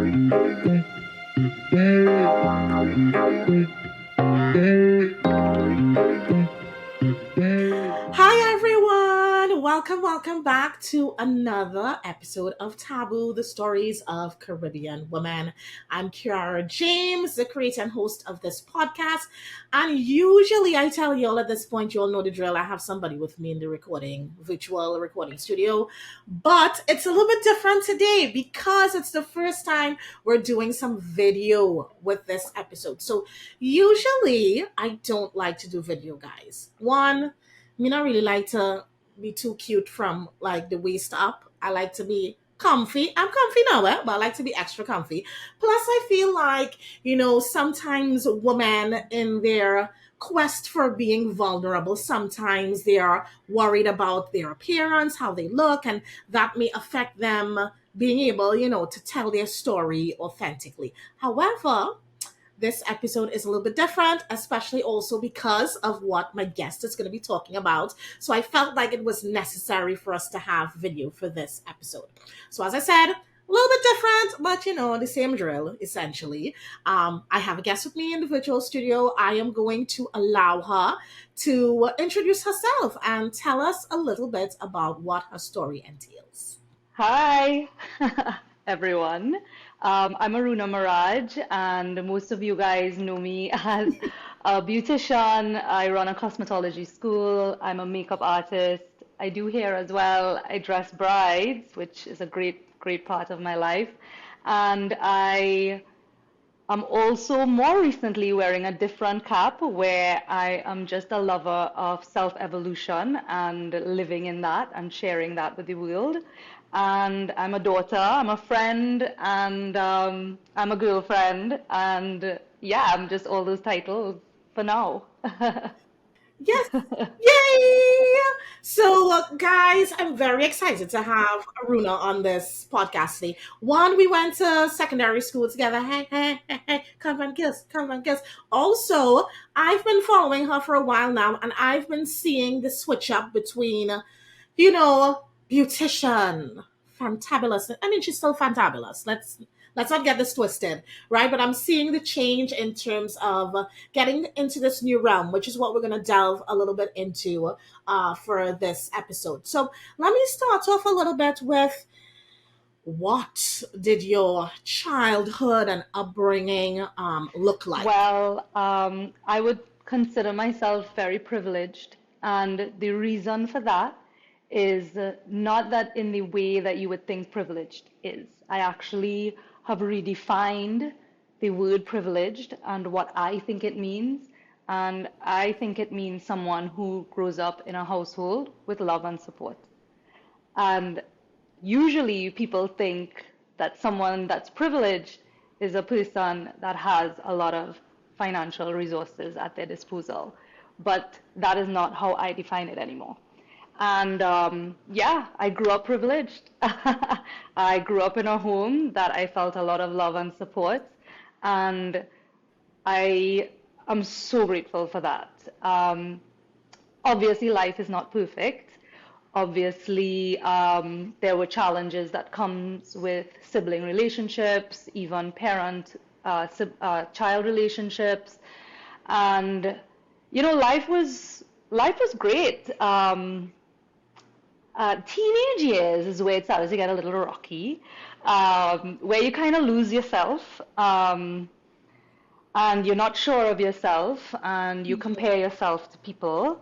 Hi everyone! Welcome back to another episode of Taboo, the stories of Caribbean women. I'm Ciara James, the creator and host of this podcast. And usually I tell you all at this point, you all know the drill. I have somebody with me in the virtual recording studio. But it's a little bit different today because it's the first time we're doing some video with this episode. So usually I don't like to do video, guys. One, me not really like to be too cute from like the waist up. I like to be comfy. I'm comfy now, but I like to be extra comfy. Plus, I feel like, sometimes women in their quest for being vulnerable, sometimes they are worried about their appearance, how they look, and that may affect them being able, to tell their story authentically. However, this episode is a little bit different, especially also because of what my guest is going to be talking about. So I felt like it was necessary for us to have video for this episode. So as I said, a little bit different, but the same drill, essentially. I have a guest with me in the virtual studio. I am going to allow her to introduce herself and tell us a little bit about what her story entails. Hi, everyone. I'm Aruna Maharaj, and most of you guys know me as a beautician. I run a cosmetology school. I'm a makeup artist. I do hair as well. I dress brides, which is a great part of my life. And I am also more recently wearing a different cap where I am just a lover of self-evolution and living in that and sharing that with the world. And I'm a daughter, I'm a friend, and I'm a girlfriend. And yeah, I'm just all those titles for now. Yes. Yay! So, guys, I'm very excited to have Aruna on this podcast today. One, we went to secondary school together. Hey, hey, hey, hey, convent girls, convent girls. Also, I've been following her for a while now, and I've been seeing the switch up between, beautician, fantabulous. I mean, she's still fantabulous. Let's not get this twisted, right? But I'm seeing the change in terms of getting into this new realm, which is what we're going to delve a little bit into for this episode. So let me start off a little bit with what did your childhood and upbringing look like? Well, I would consider myself very privileged, and the reason for that is not that in the way that you would think privileged is. I actually have redefined the word privileged and what I think it means. And I think it means someone who grows up in a household with love and support. And usually people think that someone that's privileged is a person that has a lot of financial resources at their disposal. But that is not how I define it anymore. And yeah, I grew up privileged. I grew up in a home that I felt a lot of love and support. And I am so grateful for that. Obviously, life is not perfect. Obviously, there were challenges that comes with sibling relationships, even child relationships, and life was great. Teenage years is where it started to get a little rocky, where you kind of lose yourself, and you're not sure of yourself, and you compare yourself to people.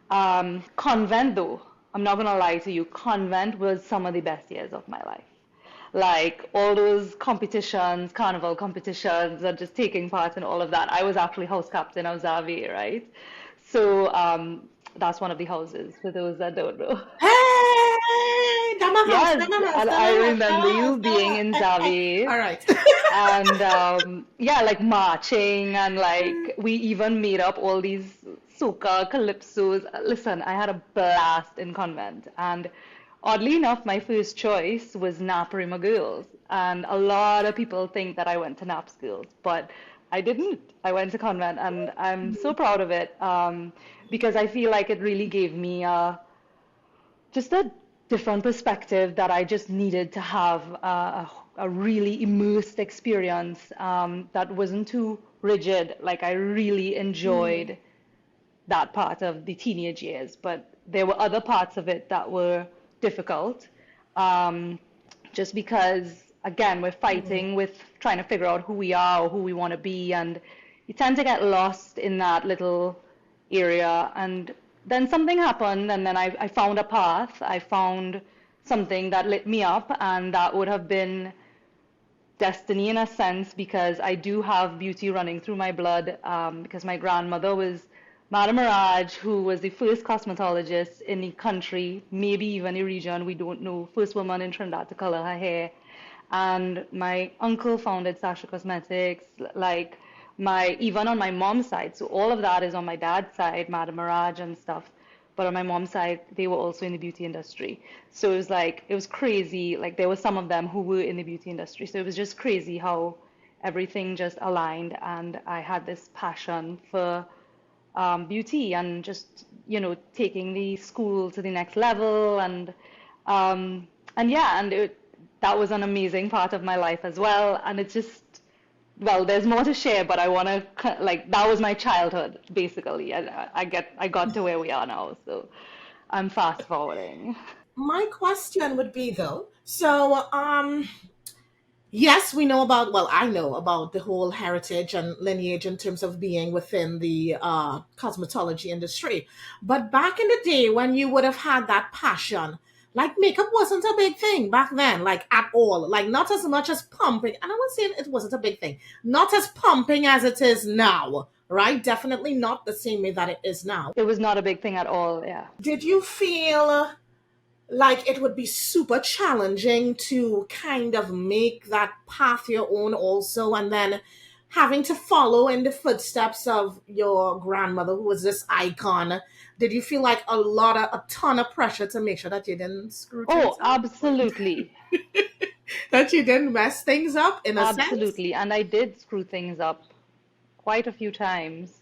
Convent, though, I'm not gonna lie to you, convent was some of the best years of my life. Like all those competitions, carnival competitions, and just taking part in all of that. I was actually house captain of Xavier, right? So that's one of the houses, for those that don't know. Hey, Dama house, Yes, Dama house, and Dama I house, remember Dama house, you being Dama. in Hey, hey. Xavier All right. and yeah, like marching, and like we even made up all these soca calypsos. Listen, I had a blast in convent, and oddly enough, my first choice was Naparima Girls, and a lot of people think that I went to Nap schools, but I didn't. I went to convent, and I'm so proud of it, because I feel like it really gave me just a different perspective that I just needed to have a really immersed experience that wasn't too rigid. Like I really enjoyed that part of the teenage years, but there were other parts of it that were difficult. Um, just because, again, we're fighting with trying to figure out who we are or who we want to be, and you tend to get lost in that little area. And then something happened, and then I found a path. I found something that lit me up, and that would have been destiny in a sense because I do have beauty running through my blood because my grandmother was Madame Maharaj, who was the first cosmetologist in the country, maybe even the region, we don't know, first woman in Trinidad to color her hair. And my uncle founded Sasha Cosmetics, like even on my mom's side. So all of that is on my dad's side, Madame Maharaj and stuff. But on my mom's side, they were also in the beauty industry. So it was like, it was crazy. Like there were some of them who were in the beauty industry. So it was just crazy how everything just aligned. And I had this passion for beauty and just, taking the school to the next level. And yeah, that was an amazing part of my life as well. And it's just, well, there's more to share, but I want to like that was my childhood basically. I got to where we are now, so I'm fast forwarding. My question would be though, so yes, we know about, well, I know about the whole heritage and lineage in terms of being within the cosmetology industry. But back in the day when you would have had that passion, like makeup wasn't a big thing back then, like at all. Like not as much as pumping. And I would say it wasn't a big thing. Not as pumping as it is now, right? Definitely not the same way that it is now. It was not a big thing at all, yeah. Did you feel like it would be super challenging to kind of make that path your own also, and then having to follow in the footsteps of your grandmother who was this icon? Did you feel like a ton of pressure to make sure that you didn't screw things Oh, up, absolutely. that you didn't mess things up in a sense? Absolutely. And I did screw things up quite a few times.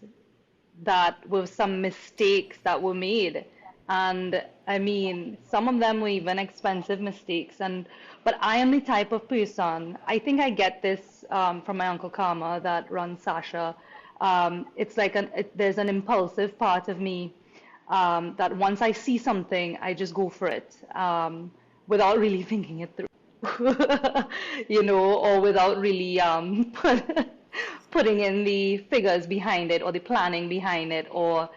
That were some mistakes that were made. And I mean, some of them were even expensive mistakes. But I am the type of person, I think I get this from my Uncle Karma that runs Sasha. It's like there's an impulsive part of me that once I see something, I just go for it without really thinking it through. Or without really putting in the figures behind it or the planning behind it, or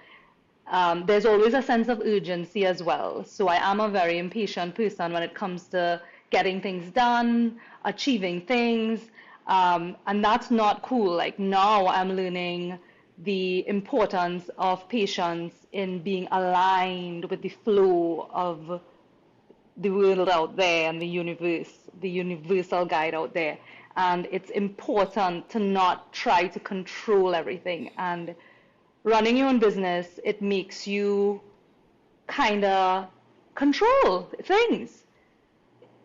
there's always a sense of urgency as well. So I am a very impatient person when it comes to getting things done, achieving things, and that's not cool. Like now I'm learning the importance of patience in being aligned with the flow of the world out there and the universe, the universal guide out there. And it's important to not try to control everything. And running your own business, it makes you kind of control things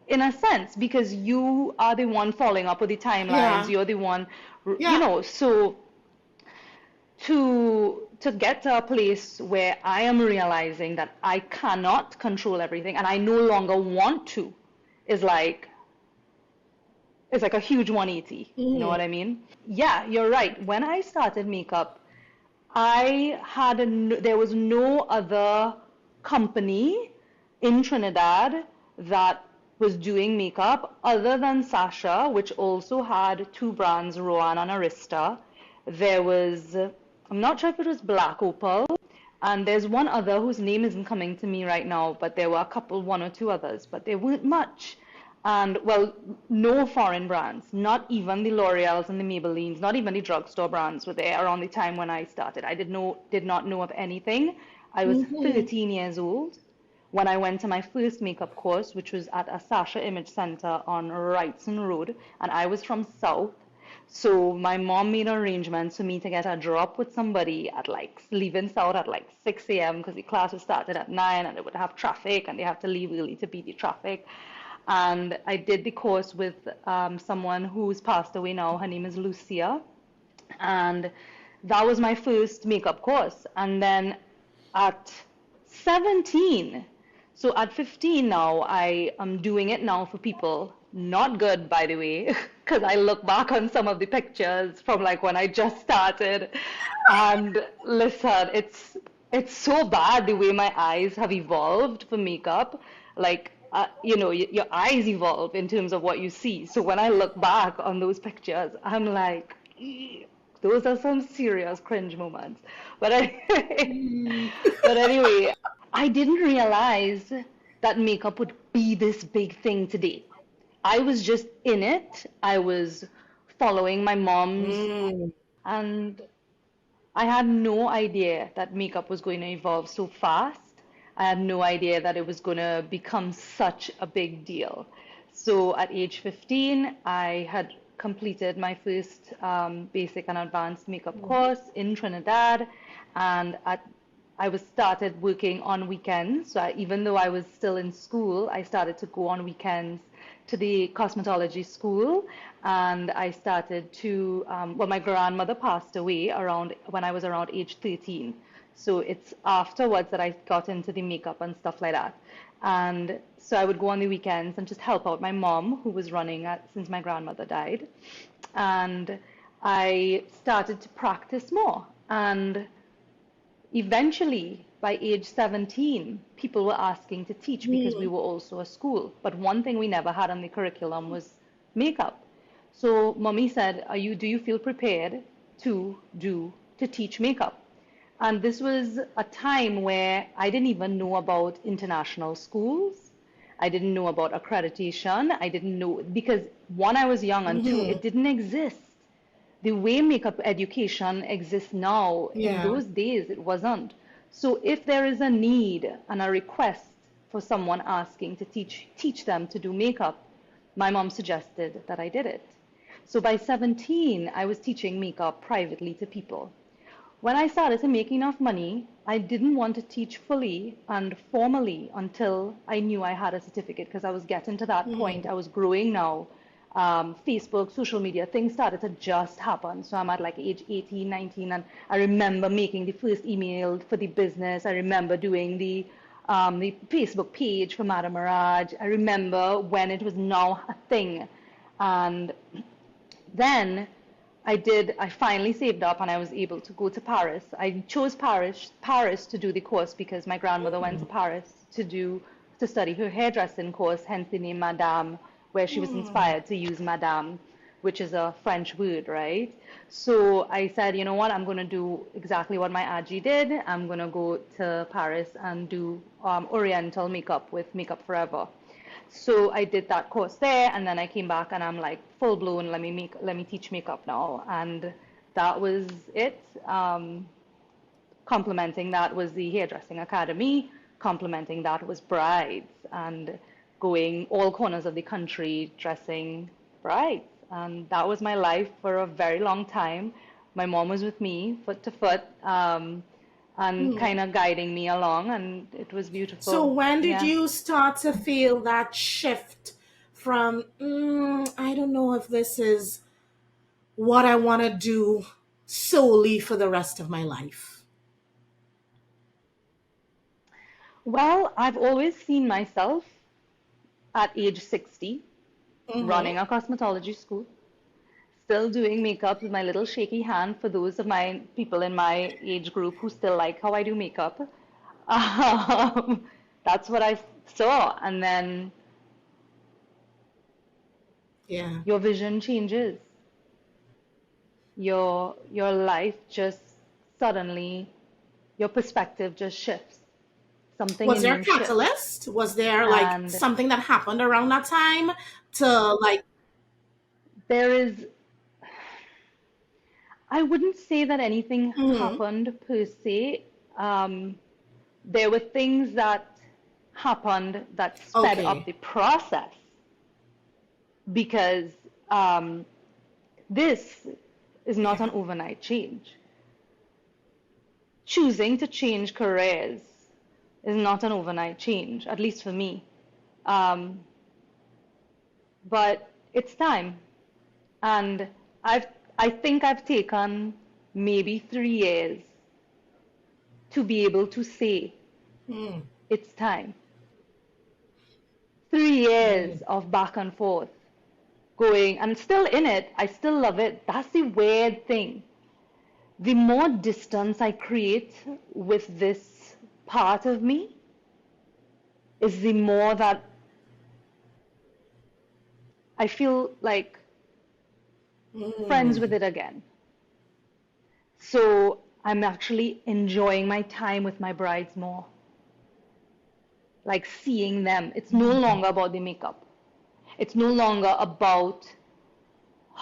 in a sense because you are the one following up with the timelines. Yeah, You're the one, yeah. so to get to a place where I am realizing that I cannot control everything and I no longer want to is like it's like a huge 180. You know what I mean? Yeah, you're right. When I started makeup, there was no other company in Trinidad that was doing makeup other than Sasha, which also had two brands, Rowan and Arista. There was, I'm not sure if it was Black Opal, and there's one other whose name isn't coming to me right now, but there were a couple, one or two others, but there weren't much. And well, no foreign brands, not even the L'Oreals and the Maybellines, not even the drugstore brands were there around the time when I started. I did not know of anything. I was 13 years old when I went to my first makeup course, which was at a Sasha Image Center on Wrightson Road, and I was from South. So my mom made arrangements for me to get a drop with somebody at like leaving South at like 6 a.m. because the class was started at 9 and it would have traffic and they have to leave early to beat the traffic. And I did the course with someone who's passed away now. Her name is Lucia. And that was my first makeup course. And then at 17, so at 15 now, I am doing it now for people Not good, by the way, because I look back on some of the pictures from like when I just started, and listen, it's so bad the way my eyes have evolved for makeup. Like, your eyes evolve in terms of what you see. So when I look back on those pictures, I'm like, "Eek, those are some serious cringe moments." But I, Mm. but anyway, I didn't realize that makeup would be this big thing today. I was just in it. I was following my mom's, Mm. and I had no idea that makeup was going to evolve so fast. I had no idea that it was going to become such a big deal. So at age 15, I had completed my first basic and advanced makeup course in Trinidad, and I was started working on weekends. So even though I was still in school, I started to go on weekends to the cosmetology school, and I started to, well, my grandmother passed away around when I was around age 13. So it's afterwards that I got into the makeup and stuff like that. And so I would go on the weekends and just help out my mom, who was running at, since my grandmother died. And I started to practice more. And eventually, by age 17, people were asking to teach because we Mm. were also a school. But one thing we never had on the curriculum was makeup. So mommy said, do you feel prepared to teach makeup? And this was a time where I didn't even know about international schools. I didn't know about accreditation. I didn't know, because one, I was young, and two, Hmm. it didn't exist the way makeup education exists now. In Yeah. those days, it wasn't. So if there is a need and a request for someone asking to teach them to do makeup, my mom suggested that I did it. So by 17, I was teaching makeup privately to people. When I started to make enough money, I didn't want to teach fully and formally until I knew I had a certificate, because I was getting to that point. Hmm. I was growing now. Facebook, social media, things started to just happen. So I'm at like age 18, 19, and I remember making the first email for the business. I remember doing the Facebook page for Madam Maharaj. I remember when it was now a thing. And then I finally saved up and I was able to go to Paris. I chose Paris to do the course because my grandmother went to Paris to study her hairdressing course, hence the name Madame, where she was Mm. inspired to use Madame, which is a French word, right? So I said, you know what, I'm going to do exactly what my Aji did. I'm going to go to Paris and do Oriental makeup with Makeup Forever. So I did that course there, and then I came back and I'm like full blown. Let me teach makeup now, and that was it. Complementing that was the hairdressing academy. Complementing that was brides and going all corners of the country dressing brides, and that was my life for a very long time. My mom was with me foot to foot, and Mm. kind of guiding me along, and it was So beautiful. when did Yeah. you start to feel that shift from, I don't know if this is what I want to do solely for the rest of my life? Well, I've always seen myself at age 60 Mm-hmm. running a cosmetology school, still doing makeup with my little shaky hand for those of my people in my age group who still like how I do makeup. Um, that's what I saw. And then Yeah. your vision changes. Your life just suddenly, your perspective just shifts. Something Was in there a you shifts. catalyst? Was there like And something that happened around that time to like, there is, I wouldn't say that anything mm-hmm. happened per se. Um, there were things that happened that sped up Okay. the process, because um, this is not Yeah. an overnight change. Choosing to change careers is not an overnight change, at least for me. Um, but it's time. And I've, I think I've taken maybe 3 years to be able to say Mm. it's time. 3 years Mm. of back and forth. going, and still in it, I still love it. That's the weird thing. The more distance I create with this part of me is the more that I feel like friends with it again. So I'm actually enjoying my time with my brides more, like seeing them. It's no longer about the makeup. It's no longer about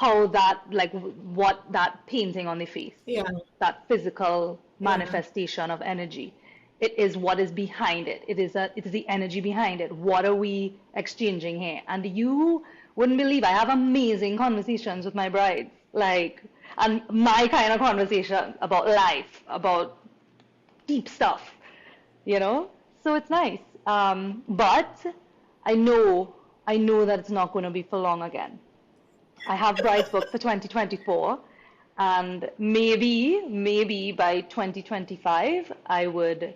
how that, like what that painting on the face, Yeah. that physical Yeah. manifestation of energy. It is what is behind it. It is the energy behind it. What are we exchanging here? And you wouldn't believe, I have amazing conversations with my brides, like, and my kind of conversation about life, about deep stuff, you know? So it's nice. But I know, I know that it's not going to be for long again. I have brides booked for 2024, and maybe by 2025 I would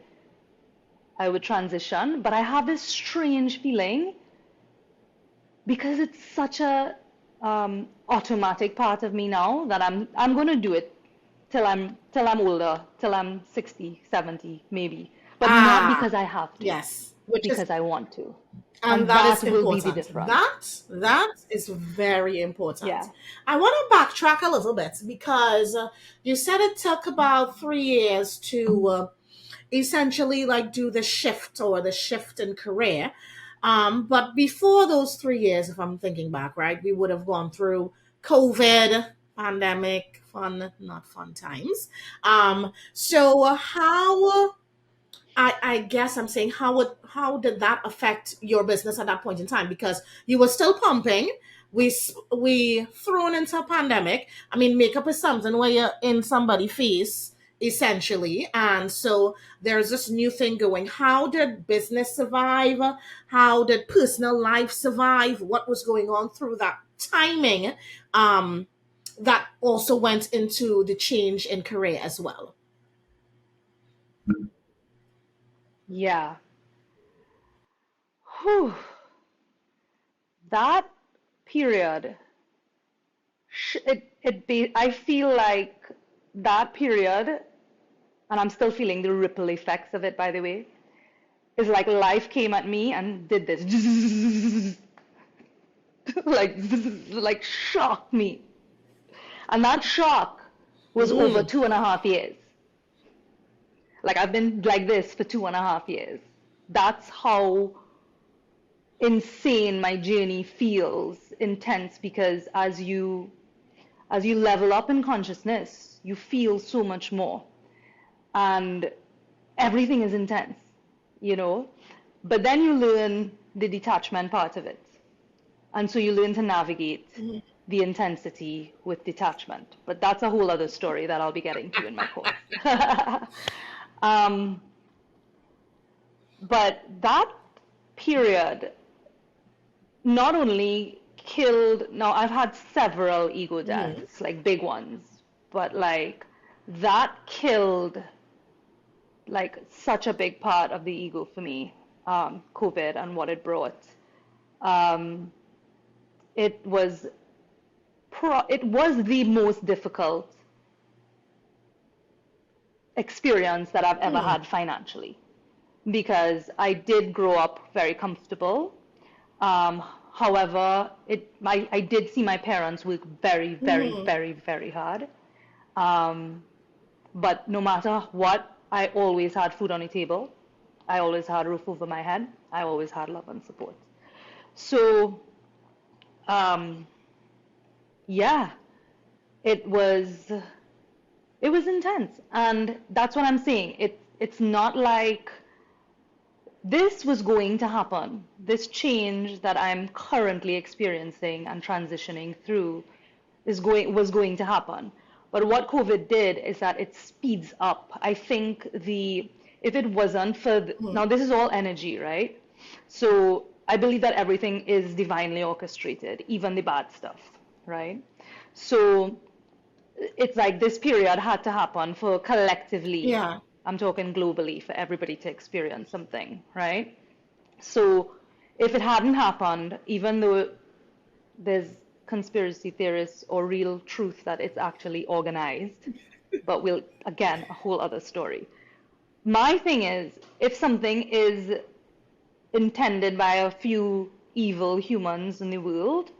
transition. But I have this strange feeling because it's such a automatic part of me now that I'm going to do it till I'm older, till I'm 60, 70 maybe, but not Ah, because I have to, yes. Which is, because I want to. and And that is that will be the important. difference. That is very important. Yeah. I want to backtrack a little bit because you said it took about 3 years to essentially like do the shift or the shift in career. But before those 3 years, if I'm thinking back, right, we would have gone through COVID, pandemic, fun, not fun times. So how I guess I'm saying how did that affect your business at that point in time? Because you were still pumping. We thrown into a pandemic. I mean, makeup is something where you're in somebody's face essentially, and so there's this new thing going. How did business survive? How did personal life survive? What was going on through that timing? Um, that also went into the change in career as well. Yeah. Whew. That period, I feel like that period, and I'm still feeling the ripple effects of it, by the way, is like life came at me and did this, like, like shocked me. And that shock was over Mm. 2.5 years. Like I've been like this for 2.5 years. That's how insane my journey feels intense, because as you level up in consciousness, you feel so much more, and everything is intense, you know. But then you learn the detachment part of it, and so you learn to navigate the intensity with detachment. But that's a whole other story that I'll be getting to in my course. um, but that period not only killed, now I've had several ego Mhm. deaths, like big ones, but like that killed like such a big part of the ego for me, COVID and what it brought. Um, it was it was the most difficult experience that I've ever Mm. had financially, because I did grow up very comfortable. Um, However, I did see my parents work very, very, Mhm. very, very hard. Um, but no matter what, I always had food on the table. I always had a roof over my head. I always had love and support. So, um, yeah, it was it was intense, and that's what I'm saying. It's not like this was going to happen. This change that I'm currently experiencing and transitioning through was going to happen. But what COVID did is that it speeds up. I think the if it wasn't for now, this is all energy, right? So I believe that everything is divinely orchestrated, even the bad stuff, right? So it's like this period had to happen for collectively, Yeah. I'm talking globally, for everybody to experience something, right? So if it hadn't happened, even though there's conspiracy theorists or real truth that it's actually organized. But we'll, again, a whole other story. My thing is, if something is intended by a few evil humans in the world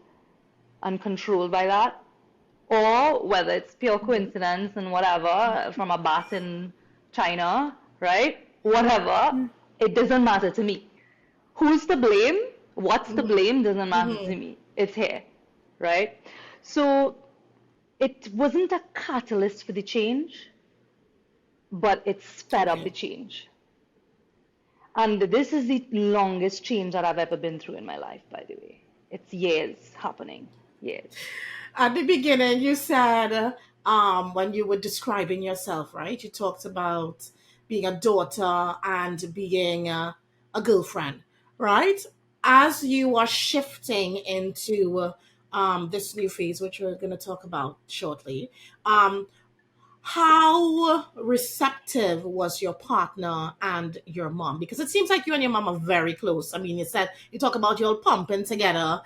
and controlled by that, or whether it's pure coincidence and whatever from a bat in China, right? Whatever, it doesn't matter to me. Who's to blame? What's to blame doesn't matter to me. It's here, right? So it wasn't a catalyst for the change, but it sped up the Okay. change. And this is the longest change that I've ever been through in my life, by the way. It's years happening, years. At the beginning, you said when you were describing yourself, right? You talked about being a daughter and being a girlfriend, right? As you are shifting into this new phase, which we're going to talk about shortly, um, how receptive was your partner and your mom? Because it seems like you and your mom are very close. I mean, you said you talk about you all pumping together.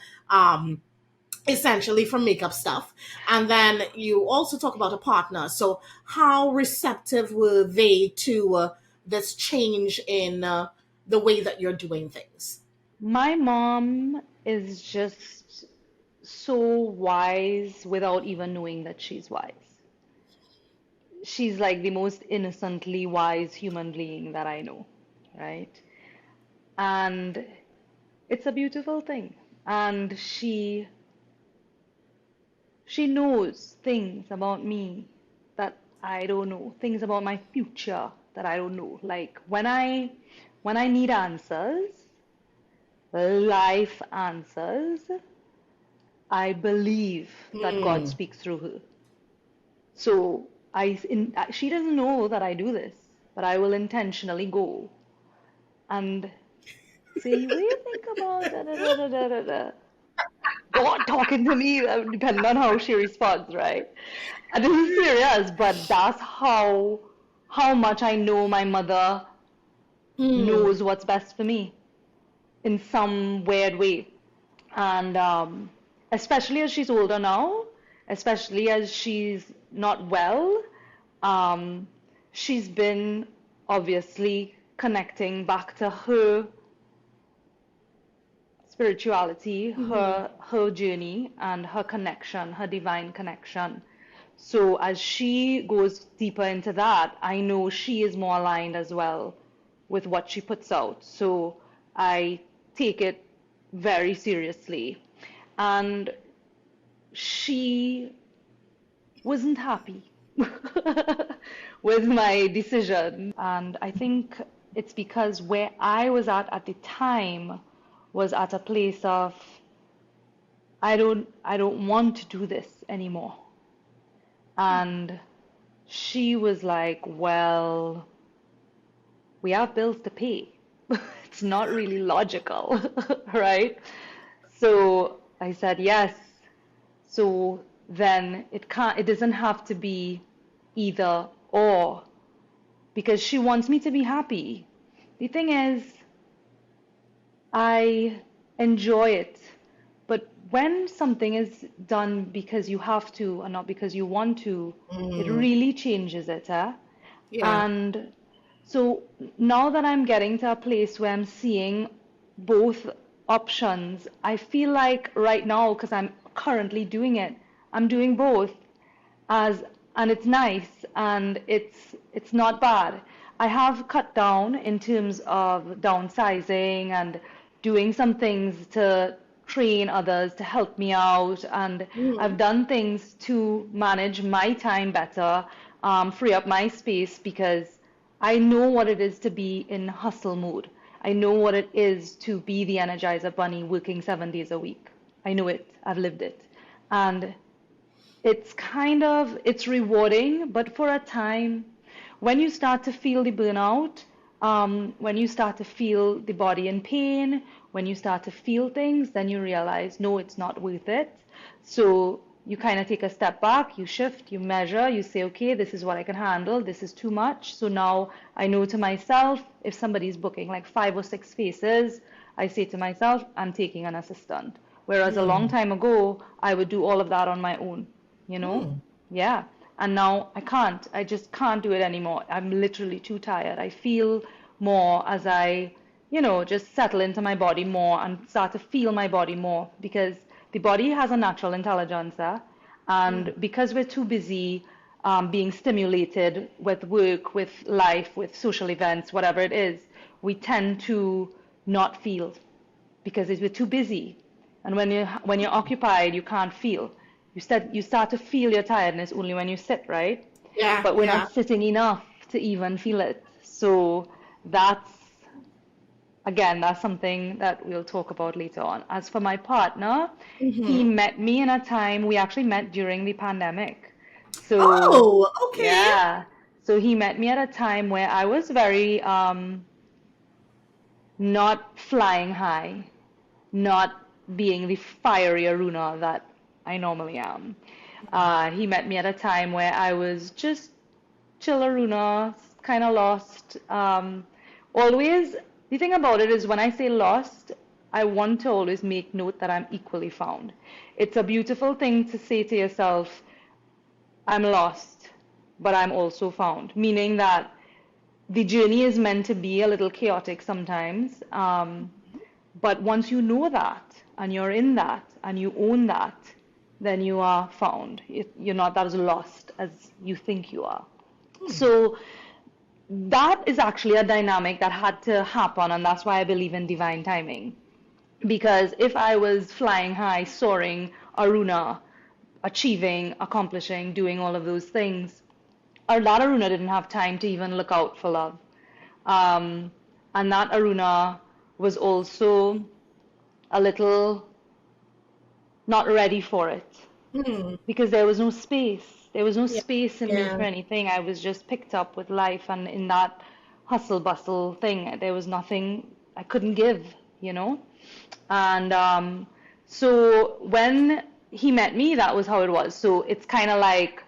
Essentially for makeup stuff. And then you also talk about a partner. So, how receptive were they to this change in the way that you're doing things? My mom is just so wise without even knowing that she's wise. She's like the most innocently wise human being that I know, right? And it's a beautiful thing. And she knows things about me that I don't know, things about my future that I don't know. Like when I need answers, life answers, I believe that God Hmm. speaks through her. So she doesn't know that I do this, but I will intentionally go and say, "What do you think about da da da da da da da?" God talking to me, depending on how she responds, right? And this is serious, but that's how much I know my mother Hmm. knows what's best for me in some weird way. And especially as she's older now, especially as she's not well, um, she's been obviously connecting back to her spirituality, Hmm. her journey, and her connection, her divine connection. So as she goes deeper into that, I know she is more aligned as well with what she puts out. So I take it very seriously. And she wasn't happy with my decision. And I think it's because where I was at the time was at a place of I don't want to do this anymore. And she was like, "Well, we have bills to pay." It's not really logical, right? So I said, "Yes." So then it doesn't have to be either or because she wants me to be happy. The thing is, I enjoy it. But when something is done because you have to and not because you want to, it Hmm. really changes it, eh? Yeah. And so now that I'm getting to a place where I'm seeing both options, I feel like right now, because I'm currently doing it, I'm doing both as and it's nice and it's not bad. I have cut down in terms of downsizing and doing some things to train others to help me out, and I've Hmm. done things to manage my time better, free up my space because I know what it is to be in hustle mode. I know what it is to be the Energizer Bunny working 7 days a week. I know it. I've lived it. And it's rewarding, but for a time, when you start to feel the burnout, when you start to feel the body in pain, when you start to feel things, then you realize, no, it's not worth it. So you kind of take a step back, you shift, you measure, you say, okay, this is what I can handle, this is too much. So now I know to myself, if somebody's booking like 5 or 6 spaces, I say to myself, I'm taking an assistant. Whereas a long Mm. time ago, I would do all of that on my own, you know? Mm. Yeah. And now I can't. I just can't do it anymore. I'm literally too tired. I feel more as I, just settle into my body more and start to feel my body more because the body has a natural intelligence there. Mm. And because we're too busy being stimulated with work, with life, with social events, whatever it is, we tend to not feel because we're too busy. And when you're occupied, you can't feel. You start to feel your tiredness only when you sit, right? Yeah, But we're yeah. not sitting enough to even feel it. So that's again, that's something that we'll talk about later on. As for my partner, he Mm-hmm. met me in a time we actually met during the pandemic. So Oh, okay. yeah, so he met me at a time where I was very not flying high, not being the fiery Aruna that I normally am. He met me at a time where I was just chill Aruna, kind of lost. Always, the thing about it is when I say lost, I want to always make note that I'm equally found. It's a beautiful thing to say to yourself, I'm lost, but I'm also found, meaning that the journey is meant to be a little chaotic sometimes. But once you know that and you're in that and you own that, then you are found. You're not as lost as you think you are. Hmm. So that is actually a dynamic that had to happen, and that's why I believe in divine timing. Because if I was flying high, soaring, Aruna, achieving, accomplishing, doing all of those things, that Aruna didn't have time to even look out for love. Um, and that Aruna was also a little not ready for it Hmm. because there was no space. There was no Yeah, space in me yeah. for anything. I was just picked up with life, and in that hustle bustle thing, there was nothing I couldn't give, you know? And so when he met me, that was how it was. So it's kind of like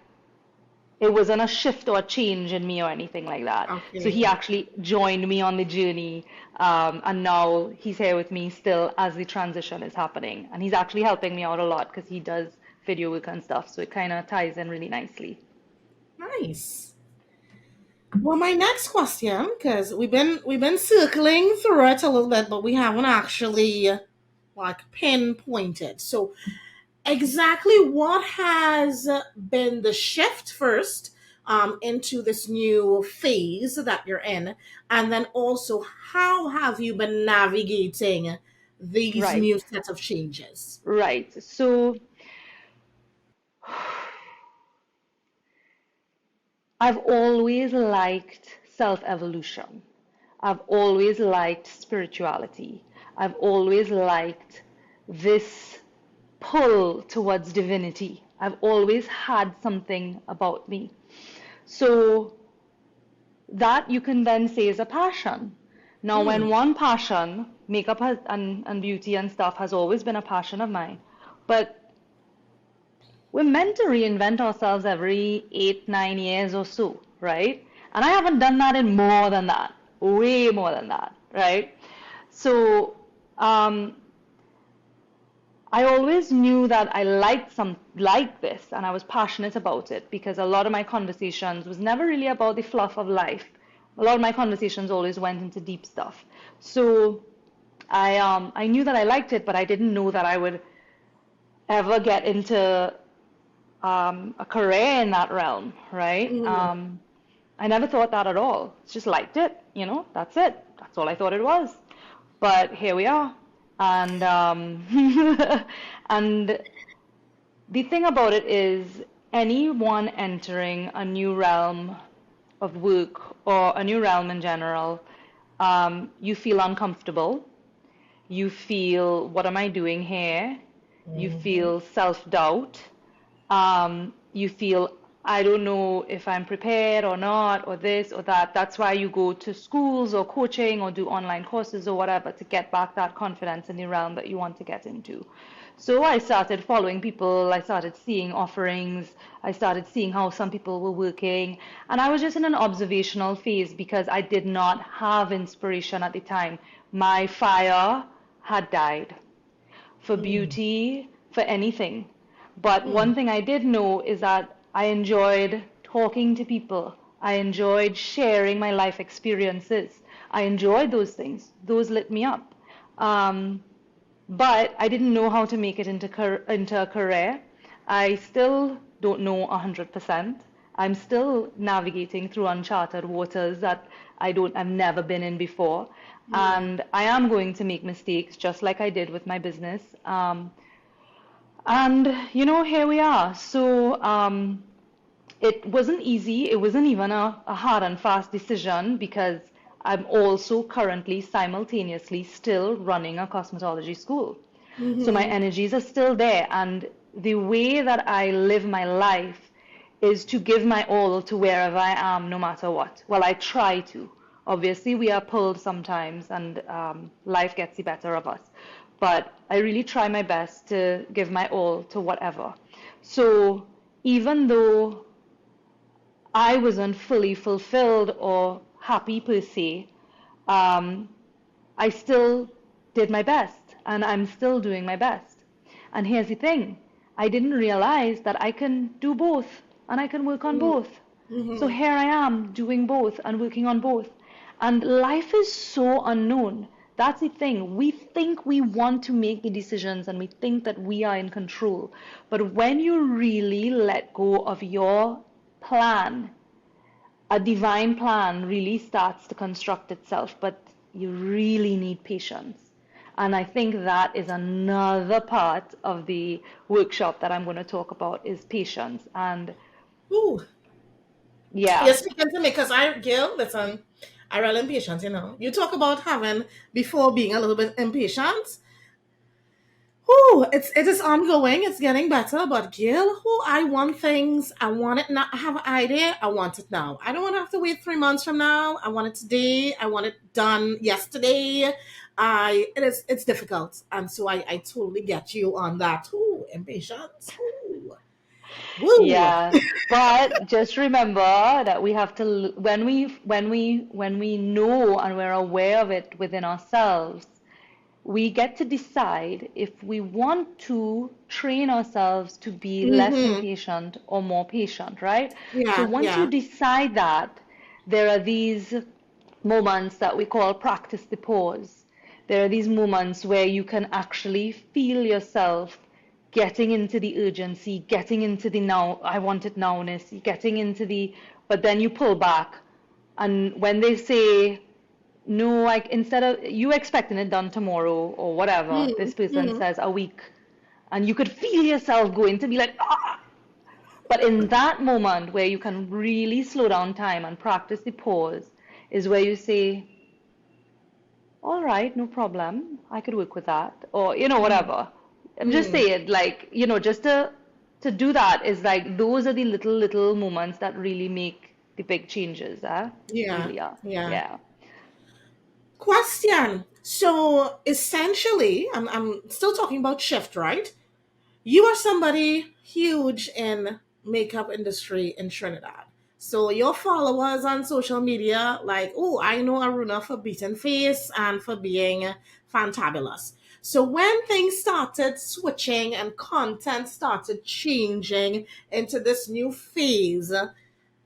it wasn't a shift or a change in me or anything like that. So he Okay. actually joined me on the journey, and now he's here with me still as the transition is happening. And he's actually helping me out a lot because he does video work and stuff. So it kind of ties in really nicely. Nice. Well, my next question, because we've been circling through it a little bit, but we haven't actually like pinpointed. So exactly what has been the shift first into this new phase that you're in, and then also how have you been navigating these Right, new sets of changes? right. So I've always liked self-evolution. I've always liked spirituality. I've always liked this pull towards divinity. I've always had something about me. So that you can then say is a passion. Now, when Mm. one passion, makeup and beauty and stuff, has always been a passion of mine, but we're meant to reinvent ourselves every 8, 9 years or so, right? And I haven't done that in more than that, way more than that, right? So um, I always knew that I liked this and I was passionate about it because a lot of my conversations was never really about the fluff of life. A lot of my conversations always went into deep stuff. So I knew that I liked it, but I didn't know that I would ever get into a career in that realm, right? Mm. I never thought that at all. Just liked it, that's it. That's all I thought it was. But here we are. And and the thing about it is anyone entering a new realm of work or a new realm in general, you feel uncomfortable. You feel, what am I doing here? You Mhm. feel self-doubt. You feel, I don't know if I'm prepared or not, or this or that. That's why you go to schools or coaching or do online courses or whatever to get back that confidence in the realm that you want to get into. So I started following people, I started seeing offerings, I started seeing how some people were working, and I was just in an observational phase because I did not have inspiration at the time. My fire had died. for Mm. beauty, for anything. But one thing I did know is that I enjoyed talking to people. I enjoyed sharing my life experiences. I enjoyed those things. Those lit me up. Um, but I didn't know how to make it into a career. I still don't know 100%. I'm still navigating through uncharted waters that I've never been in before. Yeah. And I am going to make mistakes just like I did with my business. And here we are. So it wasn't easy. It wasn't even a hard and fast decision because I'm also currently simultaneously still running a cosmetology school. So my Mm-hmm. energies are still there. And the way that I live my life is to give my all to wherever I am, no matter what. Well, I try to. Obviously, we are pulled sometimes, and life gets the better of us. But I really try my best to give my all to whatever. So even though I wasn't fully fulfilled or happy per se, um, I still did my best and I'm still doing my best. And here's the thing, I didn't realize that I can do both and I can work on both. So Mm-hmm. here I am doing both and working on both. And life is so unknown. That's the thing. We think we want to make the decisions and we think that we are in control. But when you really let go of your plan, a divine plan really starts to construct itself, but you really need patience. And I think that is another part of the workshop that I'm going to talk about is patience. And Ooh. yeah, You're speaking to me because Gil, listen, I real impatient, you know. You talk about having before being a little bit impatient. Whew, it is ongoing. It's getting better, but Gil, who I want things. I want it now. I have an idea. I want it now. I don't want to have to wait 3 months from now. I want it today. I want it done yesterday. It's difficult, and so I totally get you on that. Ooh, impatience. Ooh, woo. yeah. But just remember that we have to, when we know and we're aware of it within ourselves, we get to decide if we want to train ourselves to be less Mm-hmm. impatient or more patient, right? So Yeah, once you yeah. decide that, there are these moments that we call practice the pause. There are these moments where you can actually feel yourself getting into the urgency, getting into the now, I want it nowness, getting into the, but then you pull back. And when they say, no, like instead of you expecting it done tomorrow or whatever, this person Mm-hmm. says a week, and you could feel yourself going to be like, ah. But in that moment where you can really slow down time and practice the pause, is where you say, all right, no problem, I could work with that, or whatever. I'm just Mm. saying, like, just to do that is like those are the little moments that really make the big changes, Yeah, really are. yeah. Yeah. Question. So essentially, I'm still talking about shift, right? You are somebody huge in makeup industry in Trinidad. So your followers on social media, like, oh, I know Aruna for beating face and for being fantabulous. So when things started switching and content started changing into this new phase,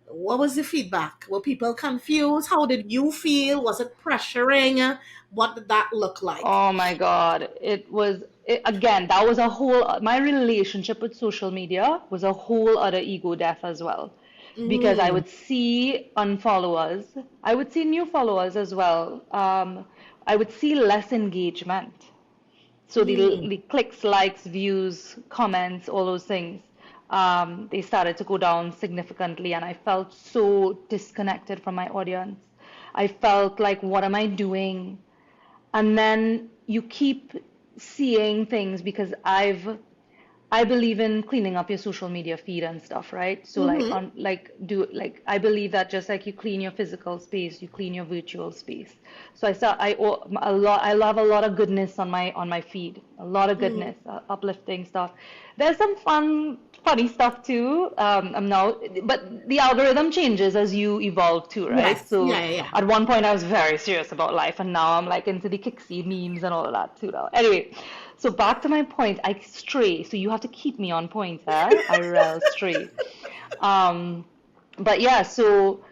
what was the feedback? Were people confused? How did you feel? Was it pressuring? What did that look like? Oh my God. Again, that was my relationship with social media was a whole other ego death as well. Because I Mm, would see unfollowers, I would see new followers as well. I would see less engagement. So mm, the clicks, likes, views, comments, all those things, they started to go down significantly, and I felt so disconnected from my audience. I felt like, what am I doing? And then you keep seeing things because I believe in cleaning up your social media feed and stuff, right? So like mm-hmm. on I believe that just like you clean your physical space, you clean your virtual space. So I love a lot of goodness on my feed, a lot of Mm, goodness, uplifting stuff. There's some funny stuff too. I'm now, but the algorithm changes as you evolve too, right? yes, yeah, So yeah, yeah. at one point I was very serious about life, and now I'm like into the kicksy memes and all of that too now. Anyway, So back to my point, I stray. So you have to keep me on point, huh? I rel stray. Um, but yeah, so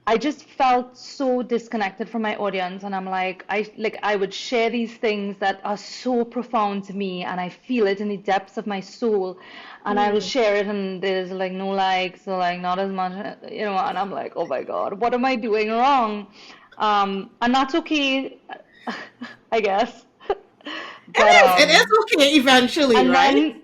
I just felt so disconnected from my audience, and I'm like I would share these things that are so profound to me, and I feel it in the depths of my soul, and I will Mm. share it, and there's like no likes, or like not as much, and I'm like, oh my God, what am I doing wrong? And that's okay, I guess. But It is okay eventually, and right? then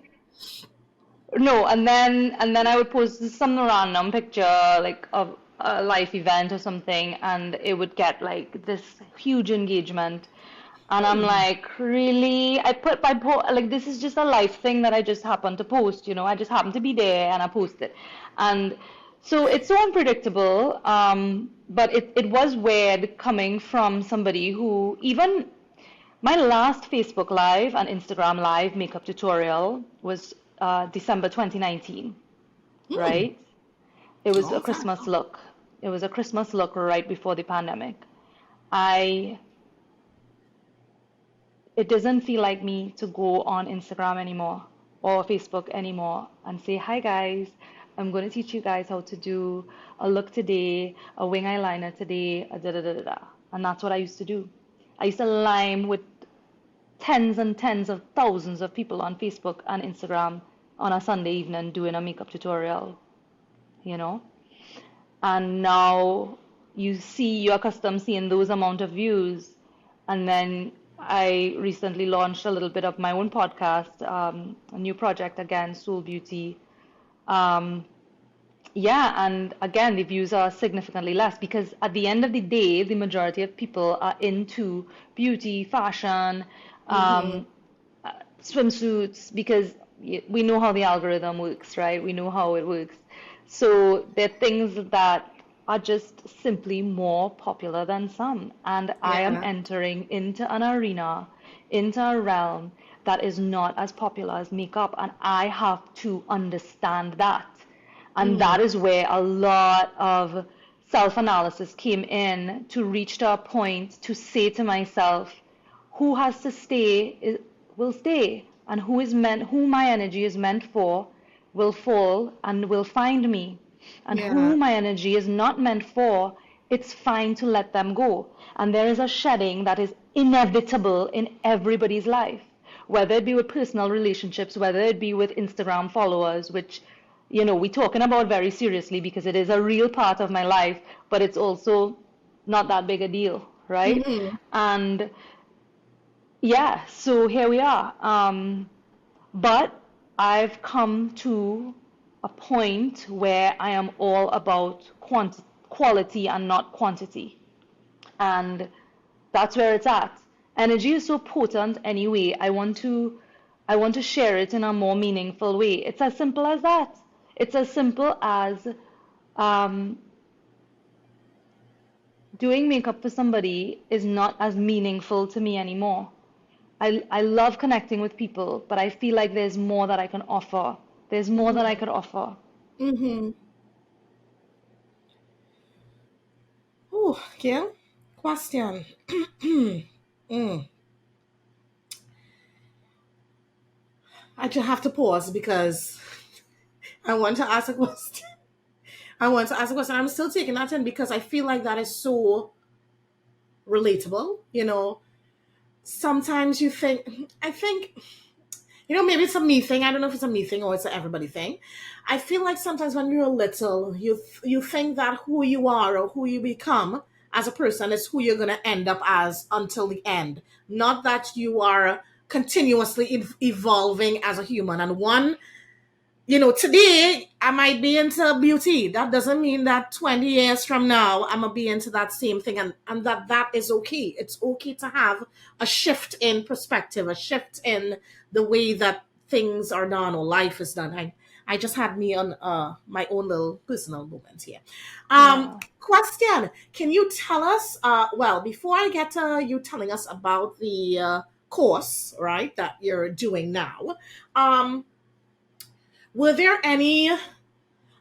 no, and then I would post some random picture like of a life event or something, and it would get like this huge engagement. And I'm Hmm. like, really? Like this is just a life thing that I just happened to post, I just happened to be there and I posted. And so it's so unpredictable. But it was weird coming from somebody who even my last Facebook Live and Instagram Live makeup tutorial was December 2019, Hmm. right? It was a Long time. Christmas look. It was a Christmas look right before the pandemic. I It doesn't feel like me to go on Instagram anymore or Facebook anymore and say, hi guys, I'm going to teach you guys how to do a look today, a wing eyeliner today, a da da da da da. And that's what I used to do. I used to line with tens and tens of thousands of people on Facebook and Instagram on a Sunday evening doing a makeup tutorial, you know? And now you're accustomed seeing those amount of views. And then I recently launched a little bit of my own podcast, a new project again, Soul Beauty. Um, yeah, and again, the views are significantly less because at the end of the day, the majority of people are into beauty, fashion, Mm-hmm. um, swimsuits because we know how the algorithm works, right? We know how it works. So there are things that are just simply more popular than some. And I am Yeah. entering into an arena, into a realm that is not as popular as makeup. And I have to understand that. And Mm. that is where a lot of self analysis came in to reach to a point to say to myself, who has to stay will stay, and who my energy is meant for will fall and will find me, and Yeah. who my energy is not meant for, it's fine to let them go. And there is a shedding that is inevitable in everybody's life, whether it be with personal relationships, whether it be with Instagram followers, which we're talking about very seriously because it is a real part of my life, but it's also not that big a deal, right? Mm-hmm. And yeah, so here we are. But I've come to a point where I am all about quality and not quantity. And that's where it's at. Energy is so potent anyway. I want to share it in a more meaningful way. It's as simple as that. It's as simple as um, doing makeup for somebody is not as meaningful to me anymore. I love connecting with people, but I feel like there's more that I can offer. There's more that I Mm-hmm. could offer. Mm-hmm. Oh, yeah. Question. Mm. I just have to pause because I want to ask a question. I want to ask a question. I'm still taking that in because I feel like that is so relatable. Sometimes I think, maybe it's a me thing. I don't know if it's a me thing or it's an everybody thing. I feel like sometimes when you're little, you think that who you are or who you become as a person is who you're gonna end up as until the end. Not that you are continuously evolving as a human. And today I might be into beauty. That doesn't mean that 20 years from now I'm gonna be into that same thing, and that is okay. It's okay to have a shift in perspective, a shift in the way that things are done or life is done. I just had me on my own little personal moment here. Yeah. Question: Can you tell us? Well, before I get to you telling us about the course, right, that you're doing now, were there any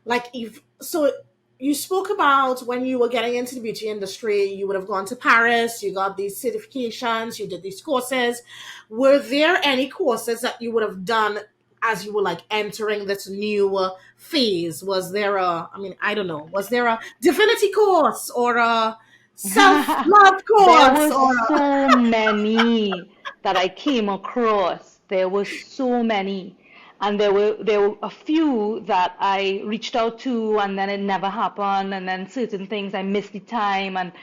like if so? you spoke about when you were getting into the beauty industry, you would have gone to Paris, you got these certifications, you did these courses. Were there any courses that you would have done as you were like entering this new phase? Was there I mean, I don't know, was there a divinity course or a self love There course were or so many that I came across. There were so many. And there were a few that I reached out to and then it never happened and then certain things I missed the time and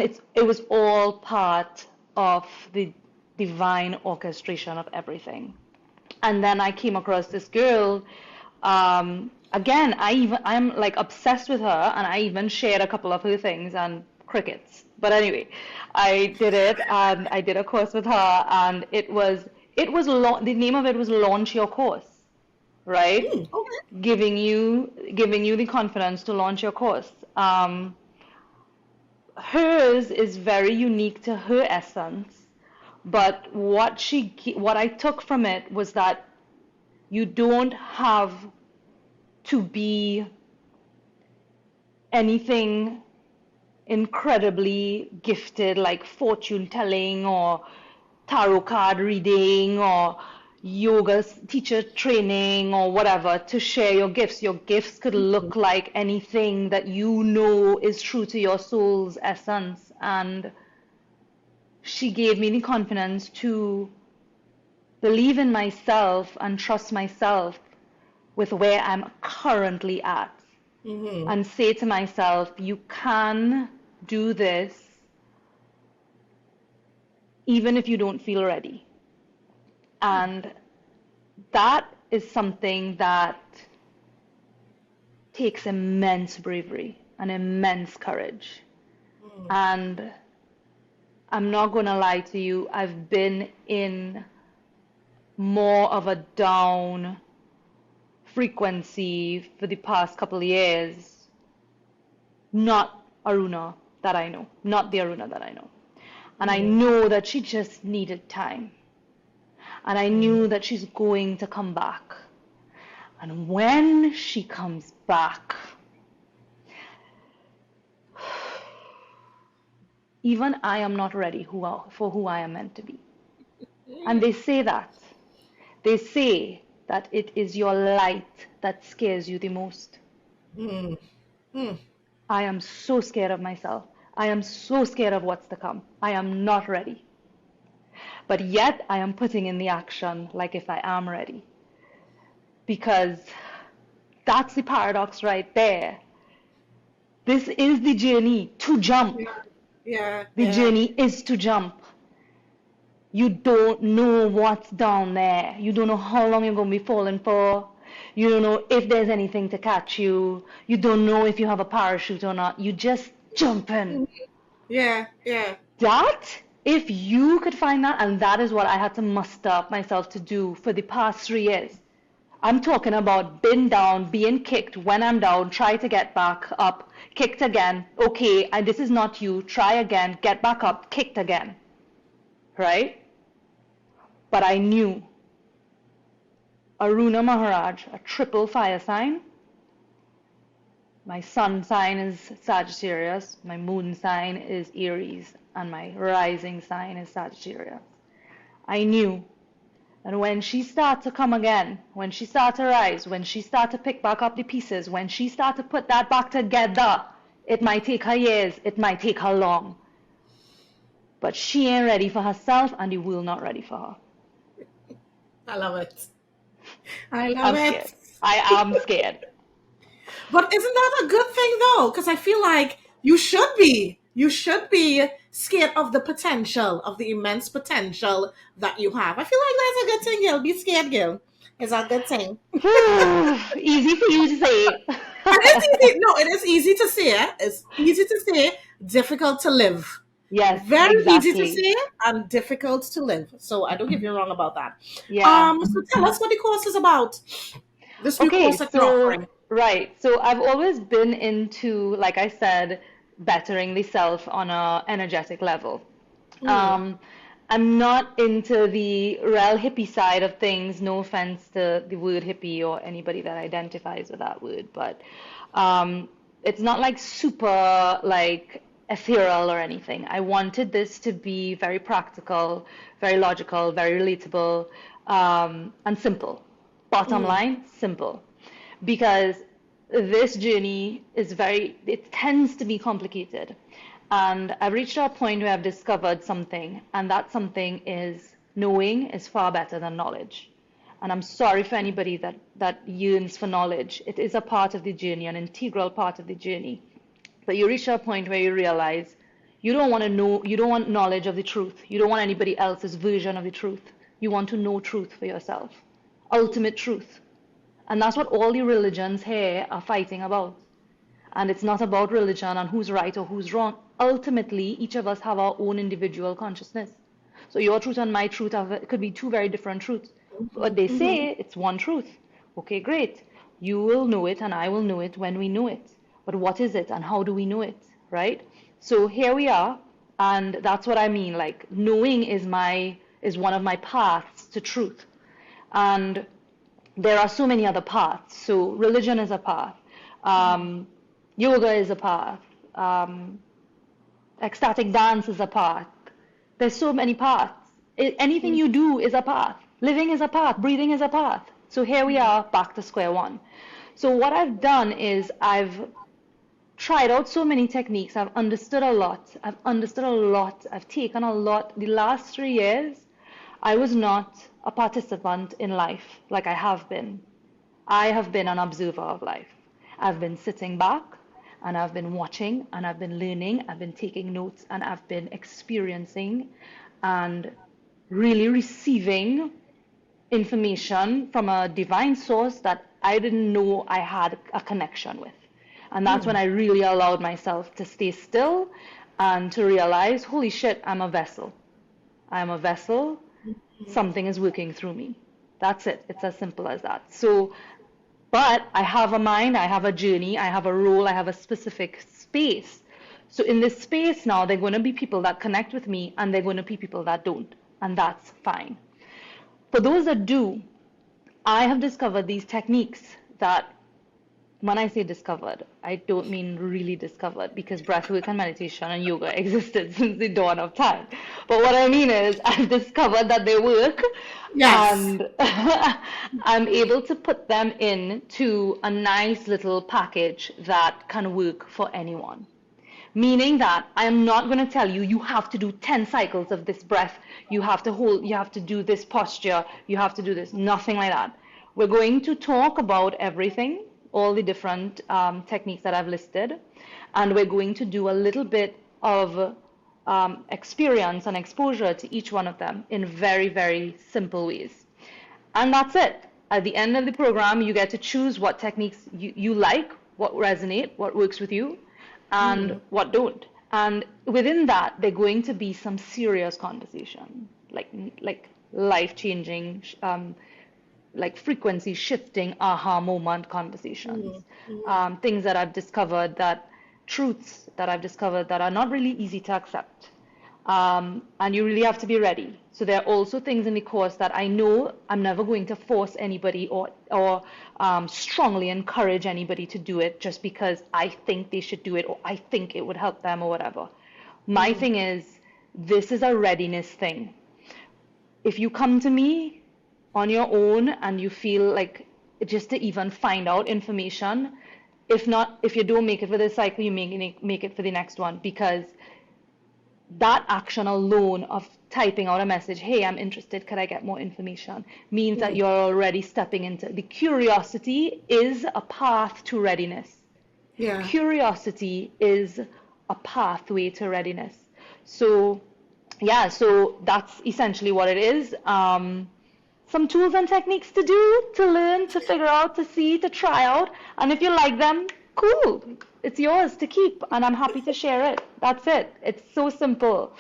it was all part of the divine orchestration of everything. And then I came across this girl. Again, I'm like obsessed with her, and I even shared a couple of her things and crickets. But anyway, I did it, and I did a course with her, and the name of it was Launch Your Course, right? okay. Giving you the confidence to launch your course. Hers is very unique to her essence, but what I took from it was that you don't have to be anything incredibly gifted like fortune telling or tarot card reading or yoga teacher training or whatever to share your gifts. Your gifts could look like anything that you know is true to your soul's essence. And she gave me the confidence to believe in myself and trust myself with where I'm currently at Mm-hmm. and say to myself, you can do this even if you don't feel ready. And that is something that takes immense bravery and immense courage. And I'm not going to lie to you, I've been in more of a down frequency for the past couple of years. Not Aruna that I know, not the Aruna that I know. And I know that she just needed time. And I knew that she's going to come back. And when she comes back, even I am not ready for who I am meant to be. And they say that. They say that it is your light that scares you the most. Mm. Mm. I am so scared of myself. I am so scared of what's to come. I am not ready. But yet I am putting in the action like if I am ready. Because that's the paradox right there. This is the journey to jump. Yeah, The yeah. journey is to jump. You don't know what's down there. You don't know how long you're going to be falling for. You don't know if there's anything to catch you. You don't know if you have a parachute or not. You just jump in. Yeah, yeah. That, if you could find that, and that is what I had to muster up myself to do for the past 3 years. I'm talking about been down, being kicked when I'm down, try to get back up, kicked again. Okay, and this is not you. Try again, get back up, kicked again. Right? But I knew Aruna Maharaj, a triple fire sign. My sun sign is Sagittarius, my moon sign is Aries, and my rising sign is Sagittarius. I knew. And when she started to come again, when she started to rise, when she started to pick back up the pieces, when she started to put that back together, it might take her years, it might take her long. But she ain't ready for herself and the world not ready for her. I love it. I love I'm scared. it. I am scared. But isn't that a good thing though? Because I feel like you should be. You should be scared of the potential, of the immense potential that you have. I feel like that's a good thing, girl. Be scared, girl. It's a good thing. Easy for you to say. And it's easy. No, it is easy to say. It's easy to say, difficult to live. Yes, Very easy to exactly. say and difficult to live. So I don't get you wrong about that. Yeah. So tell us what the course is about. This new Okay, course that you're so offering. right. So I've always been into, like I said, bettering the self on a energetic level. Mm, Um, I'm not into the real hippie side of things. No offense to the word hippie or anybody that identifies with that word, but it's not like super like ethereal or anything. I wanted this to be very practical, very logical, very relatable, and simple. Bottom Mm. line, simple. Because this journey is it tends to be complicated. And I've reached a point where I've discovered something, and that something is knowing is far better than knowledge. And I'm sorry for anybody that yearns for knowledge. It is a part of the journey, an integral part of the journey. But you reach a point where you realize you don't want to know, you don't want knowledge of the truth. You don't want anybody else's version of the truth. You want to know truth for yourself, ultimate truth. And that's what all the religions here are fighting about. And it's not about religion and who's right or who's wrong. Ultimately, each of us have our own individual consciousness. So your truth and my truth could be two very different truths. But they say it's one truth. Okay, great. You will know it and I will know it when we know it. But what is it and how do we know it, right? So here we are, and that's what I mean. Like knowing is one of my paths to truth. And there are so many other paths. So religion is a path. Yoga is a path. Ecstatic dance is a path. There's so many paths. Anything you do is a path. Living is a path. Breathing is a path. So here we are back to square one. So what I've done is I've tried out so many techniques. I've understood a lot. I've taken a lot. The last 3 years, I was not a participant in life like I have been. I have been an observer of life. I've been sitting back and I've been watching and I've been learning. I've been taking notes and I've been experiencing and really receiving information from a divine source that I didn't know I had a connection with. And that's when I really allowed myself to stay still and to realize, holy shit, I'm a vessel. I'm a vessel. Something is working through me. That's it. It's as simple as that. So, but I have a mind, I have a journey, I have a role, I have a specific space. So in this space now, there are going to be people that connect with me and there are going to be people that don't. And that's fine. For those that do, I have discovered these techniques that, when I say discovered, I don't mean really discovered, because breathwork and meditation and yoga existed since the dawn of time. But what I mean is I've discovered that they work. Yes. And I'm able to put them into a nice little package that can work for anyone. Meaning that I am not going to tell you, you have to do 10 cycles of this breath, you have to hold, you have to do this posture, you have to do this, nothing like that. We're going to talk about everything, all the different techniques that I've listed, and we're going to do a little bit of experience and exposure to each one of them in very, very simple ways. And that's it. At the end of the program, you get to choose what techniques you like, what resonate, what works with you, and what don't. And within that, there are going to be some serious conversation, like life-changing, like frequency shifting aha moment conversations. Things that I've discovered, truths that I've discovered that are not really easy to accept. And you really have to be ready. So there are also things in the course that I know I'm never going to force anybody or strongly encourage anybody to do it just because I think they should do it or I think it would help them or whatever. My thing is, this is a readiness thing. If you come to me on your own and you feel like just to even find out information, if you don't make it for this cycle, you make it for the next one, because that action alone of typing out a message, hey, I'm interested, could I get more information, means that you're already stepping into the curiosity is a path to readiness. Yeah. Curiosity is a pathway to readiness. So yeah, so that's essentially what it is. Some tools and techniques to do, to learn, to figure out, to see, to try out. And if you like them, cool. It's yours to keep, and I'm happy to share it. That's it. It's so simple.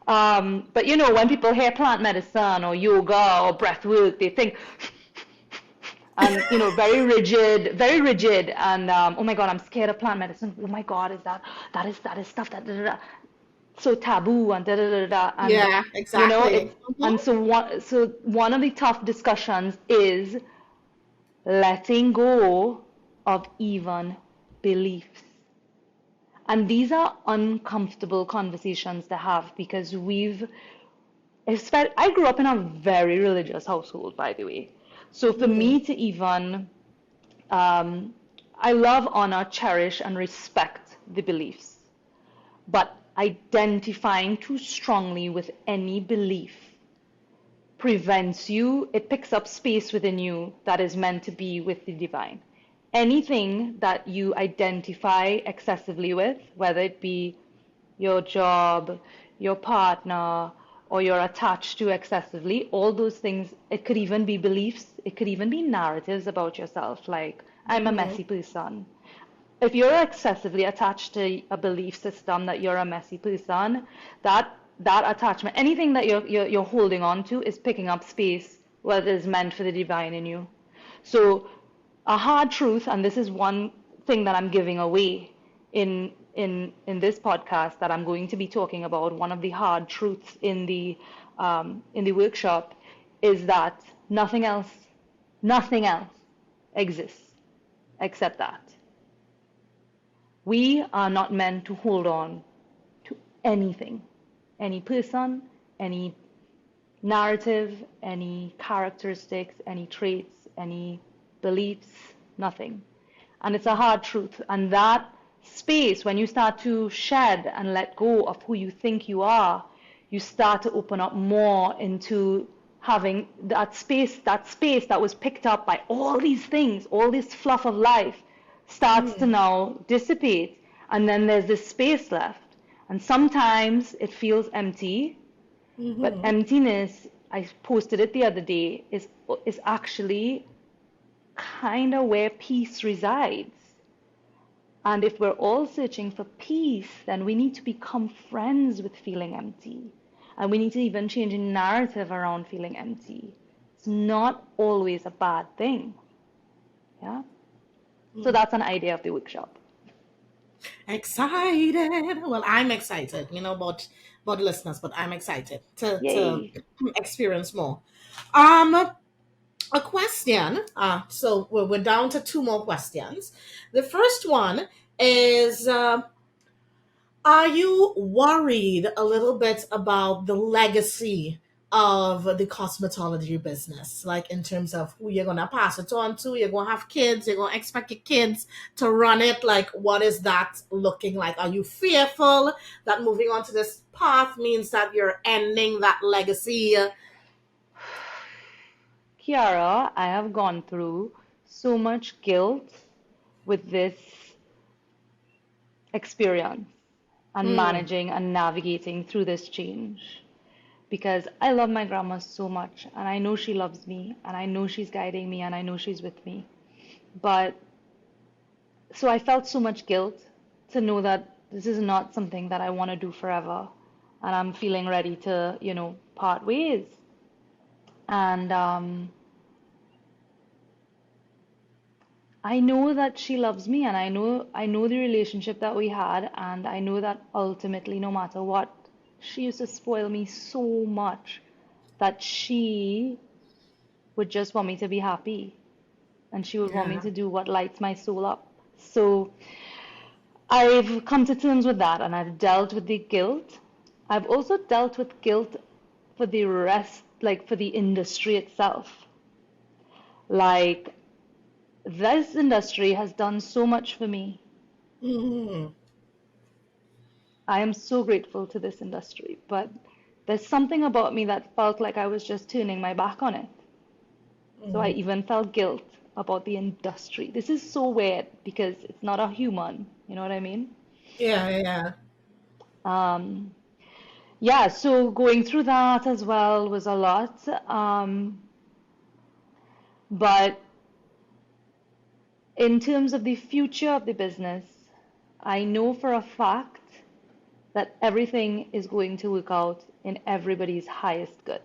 But you know, when people hear plant medicine or yoga or breath work, they think, and you know, very rigid, and oh my God, I'm scared of plant medicine. Oh my God, that is stuff that so taboo and and Yeah, you know, exactly. and so one of the tough discussions is letting go of even beliefs. And these are uncomfortable conversations to have because I grew up in a very religious household, by the way. So for Mm, me to even, um, I love, honor, cherish, and respect the beliefs. But identifying too strongly with any belief prevents you, it picks up space within you that is meant to be with the divine. Anything that you identify excessively with, whether it be your job, your partner, or you're attached to excessively, all those things, it could even be beliefs, it could even be narratives about yourself, like, I'm a mhm, messy person. If you're excessively attached to a belief system that you're a messy person, that attachment, anything that you're holding on to is picking up space what is meant for the divine in you. So a hard truth, and this is one thing that I'm giving away in this podcast that I'm going to be talking about. One of the hard truths in the workshop is that nothing else exists except that. We are not meant to hold on to anything, any person, any narrative, any characteristics, any traits, any beliefs, nothing. And it's a hard truth. And that space, when you start to shed and let go of who you think you are, you start to open up more into having that space that was picked up by all these things, all this fluff of life starts to mm, now dissipate. And then there's this space left. And sometimes it feels empty, but mhm, emptiness, I posted it the other day, is actually kind of where peace resides. And if we're all searching for peace, then we need to become friends with feeling empty. And we need to even change a narrative around feeling empty. It's not always a bad thing. Yeah. So mm. that's an idea of the workshop. Excited. Well, I'm excited, about the listeners, but I'm excited to Yay. experience more. Um, a question. So we're down to two more questions. The first one is, are you worried a little bit about the legacy of the cosmetology business? Like, in terms of who you're gonna pass it on to, you're gonna have kids, you're gonna expect your kids to run it. Like, what is that looking like? Are you fearful that moving on to this path means that you're ending that legacy? Kiara, I have gone through so much guilt with this experience and Mm, managing and navigating through this change because I love my grandma so much and I know she loves me and I know she's guiding me and I know she's with me. But so I felt so much guilt to know that this is not something that I want to do forever and I'm feeling ready to, part ways. And I know that she loves me and I know the relationship that we had and I know that ultimately no matter what, she used to spoil me so much that she would just want me to be happy and she would want me yeah. to do what lights my soul up. So I've come to terms with that and I've dealt with the guilt. I've also dealt with guilt for the rest, like for the industry itself. Like this industry has done so much for me. Mm, I am so grateful to this industry, but there's something about me that felt like I was just turning my back on it. So I mm. even felt guilt about the industry. This is so weird because it's not a human, you know what I mean? Yeah, yeah. Um, yeah, so going through that as well was a lot. But in terms of the future of the business, I know for a fact that everything is going to work out in everybody's highest good.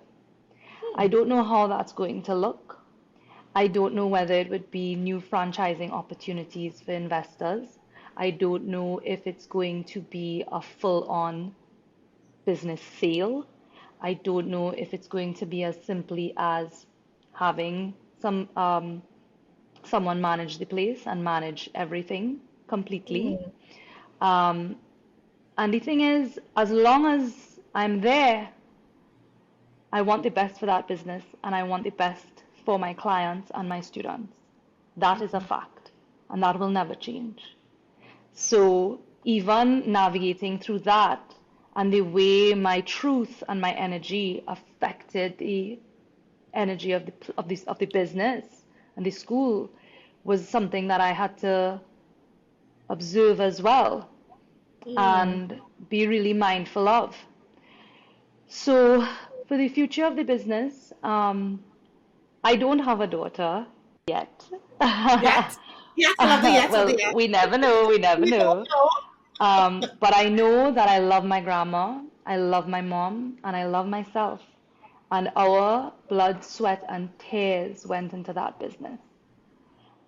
I don't know how that's going to look. I don't know whether it would be new franchising opportunities for investors. I don't know if it's going to be a full-on business sale. I don't know if it's going to be as simply as having someone manage the place and manage everything completely. Mm, Um, and the thing is, as long as I'm there, I want the best for that business and I want the best for my clients and my students. That is a fact, and that will never change. So even navigating through that and the way my truth and my energy affected the energy of the business and the school was something that I had to observe as well Mm. and be really mindful of. So for the future of the business, I don't have a daughter yet. Yet. Yes, I love the yes of the Well, yes. we never know, we never We don't know. know. But I know that I love my grandma, I love my mom, and I love myself. And our blood, sweat, and tears went into that business.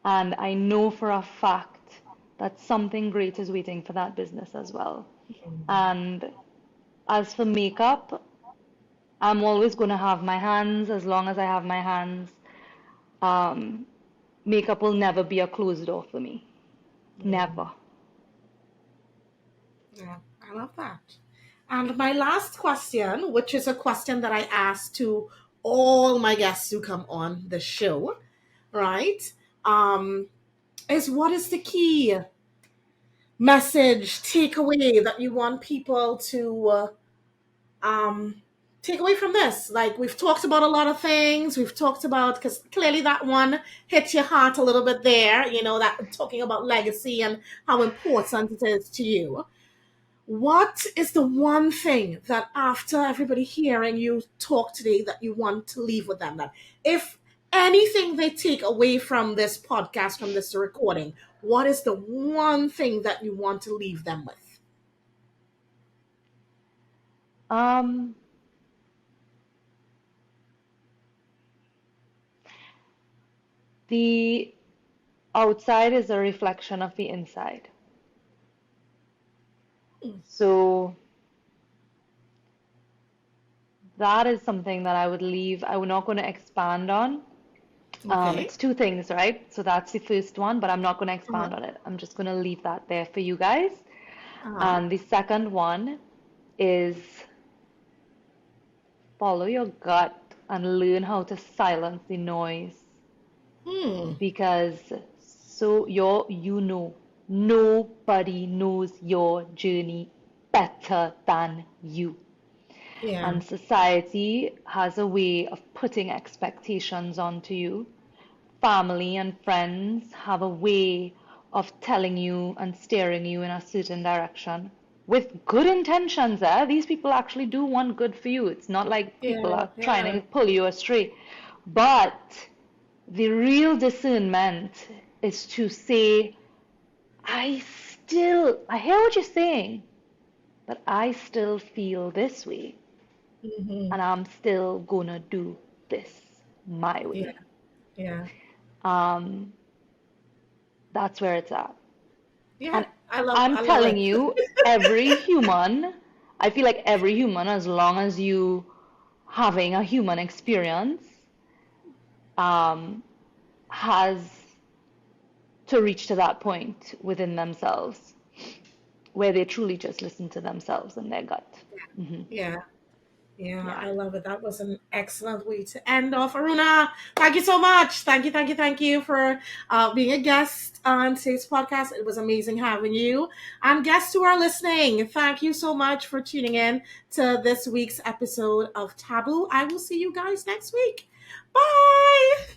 And I know for a fact that something great is waiting for that business as well. And as for makeup, I'm always going to have my hands as long as I have my hands. Um, Makeup will never be a closed door for me. Never. Yeah, I love that. And my last question, which is a question that I ask to all my guests who come on the show, right? Um, is what is the key message, takeaway that you want people to um, take away from this? Like, we've talked about a lot of things. We've talked about, because clearly that one hits your heart a little bit there, that talking about legacy and how important it is to you. What is the one thing that after everybody hearing you talk today that you want to leave with them? That if anything they take away from this podcast, from this recording, what is the one thing that you want to leave them with? Um, the outside is a reflection of the inside. So that is something that I would leave. I'm not going to expand on. Okay. It's two things, right? So that's the first one, but I'm not going to Uh-huh. expand on it. I'm just going to leave that there for you guys. Uh-huh. And the second one is follow your gut and learn how to silence the noise Hmm. because nobody knows your journey better than you. Yeah. And society has a way of putting expectations onto you. Family and friends have a way of telling you and steering you in a certain direction with good intentions. These people actually do want good for you. It's not like people Yeah. are trying Yeah. to pull you astray. But the real discernment is to say, I hear what you're saying, but I still feel this way, Hmm. and I'm still gonna do this my Yeah. way. Yeah. Um, that's where it's at. Yeah. And I love. I'm I love telling it. you, every human, I feel like every human, as long as you having a human experience, um, has to reach to that point within themselves where they truly just listen to themselves and their gut. Hmm. Yeah. Yeah, Yeah. I love it. That was an excellent way to end off. Aruna, thank you so much. Thank you, thank you, thank you for being a guest on today's podcast. It was amazing having you. And guests who are listening, thank you so much for tuning in to this week's episode of Taboo. I will see you guys next week. Bye.